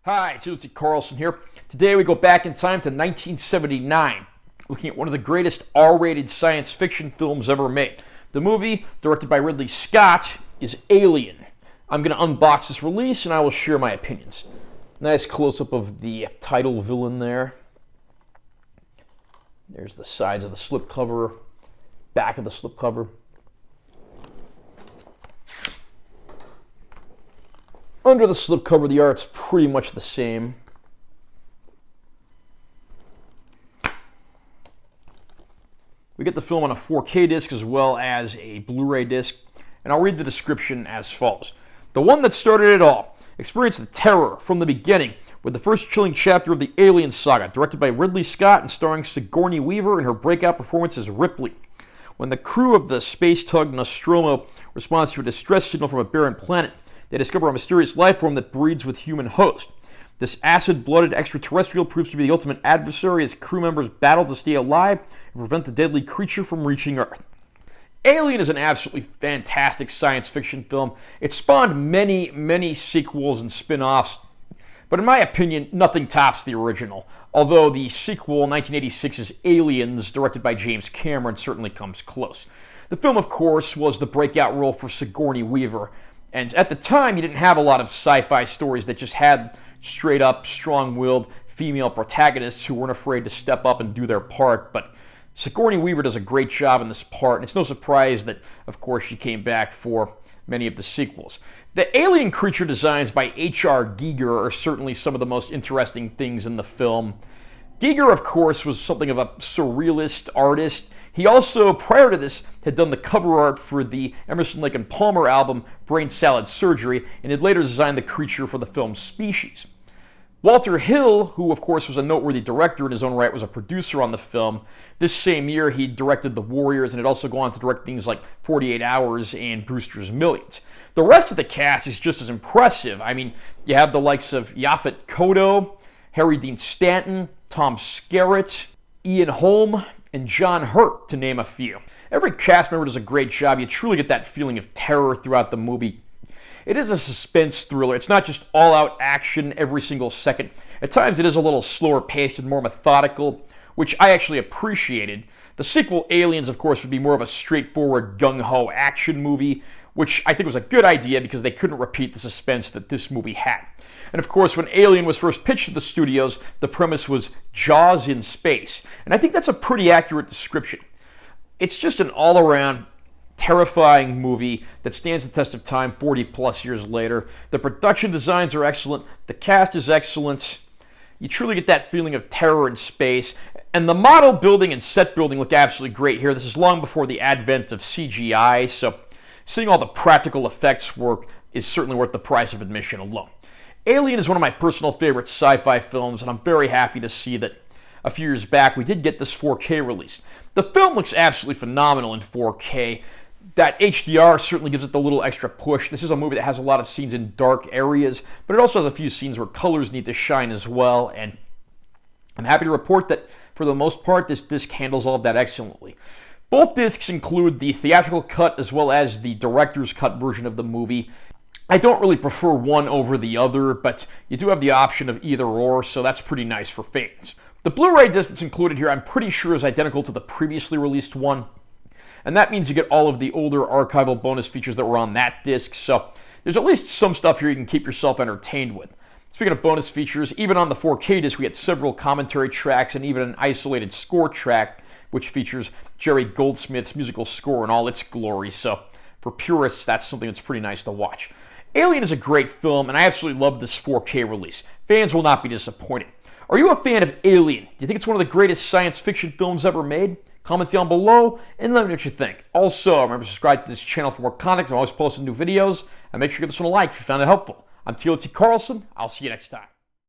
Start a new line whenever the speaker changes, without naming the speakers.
Hi, it's UHD Carlson here. Today we go back in time to 1979, looking at one of the greatest R-rated science fiction films ever made. The movie, directed by Ridley Scott, is Alien. I'm going to unbox this release and I will share my opinions. Nice close-up of the title villain there. There's the sides of the slipcover, back of the slipcover. Under the slipcover, the art's pretty much the same. We get the film on a 4K disc as well as a Blu-ray disc, and I'll read the description as follows. The one that started it all experienced the terror from the beginning with the first chilling chapter of the Alien saga, directed by Ridley Scott and starring Sigourney Weaver in her breakout performance as Ripley. When the crew of the space tug Nostromo responds to a distress signal from a barren planet, they discover a mysterious life form that breeds with human host. This acid-blooded extraterrestrial proves to be the ultimate adversary as crew members battle to stay alive and prevent the deadly creature from reaching Earth. Alien is an absolutely fantastic science fiction film. It spawned many sequels and spin-offs, but in my opinion, nothing tops the original. Although the sequel, 1986's Aliens, directed by James Cameron, certainly comes close. The film, of course, was the breakout role for Sigourney Weaver. And at the time, you didn't have a lot of sci-fi stories that just had straight-up, strong-willed female protagonists who weren't afraid to step up and do their part. But Sigourney Weaver does a great job in this part, and it's no surprise that, of course, she came back for many of the sequels. The alien creature designs by H.R. Giger are certainly some of the most interesting things in the film. Giger, of course, was something of a surrealist artist. He also, prior to this, had done the cover art for the Emerson, Lake and Palmer album Brain Salad Surgery, and had later designed the creature for the film Species. Walter Hill, who of course was a noteworthy director in his own right, was a producer on the film. This same year, he directed The Warriors and had also gone on to direct things like 48 Hours and Brewster's Millions. The rest of the cast is just as impressive. I mean, you have the likes of Yaphet Kotto, Harry Dean Stanton, Tom Skerritt, Ian Holm, and John Hurt, to name a few. Every cast member does a great job. You truly get that feeling of terror throughout the movie. It is a suspense thriller. It's not just all-out action every single second. At times it is a little slower paced and more methodical, which I actually appreciated. The sequel, Aliens, of course, would be more of a straightforward gung-ho action movie, which I think was a good idea because they couldn't repeat the suspense that this movie had. And of course, when Alien was first pitched to the studios, the premise was Jaws in space. And I think that's a pretty accurate description. It's just an all-around terrifying movie that stands the test of time 40 plus years later. The production designs are excellent. The cast is excellent. You truly get that feeling of terror in space. And the model building and set building look absolutely great here. This is long before the advent of CGI, so seeing all the practical effects work is certainly worth the price of admission alone. Alien is one of my personal favorite sci-fi films, and I'm very happy to see that a few years back we did get this 4K release. The film looks absolutely phenomenal in 4K. That HDR certainly gives it the little extra push. This is a movie that has a lot of scenes in dark areas, but it also has a few scenes where colors need to shine as well, and I'm happy to report that for the most part this disc handles all of that excellently. Both discs include the theatrical cut as well as the director's cut version of the movie. I don't really prefer one over the other, but you do have the option of either or, so that's pretty nice for fans. The Blu-ray disc that's included here I'm pretty sure is identical to the previously released one, and that means you get all of the older archival bonus features that were on that disc, so there's at least some stuff here you can keep yourself entertained with. Speaking of bonus features, even on the 4K disc we get several commentary tracks and even an isolated score track, which features Jerry Goldsmith's musical score in all its glory, so for purists that's something that's pretty nice to watch. Alien is a great film, and I absolutely love this 4K release. Fans will not be disappointed. Are you a fan of Alien? Do you think it's one of the greatest science fiction films ever made? Comment down below and let me know what you think. Also, remember to subscribe to this channel for more content. I'm always posting new videos. And make sure you give this one a like if you found it helpful. I'm UHD Carlson. I'll see you next time.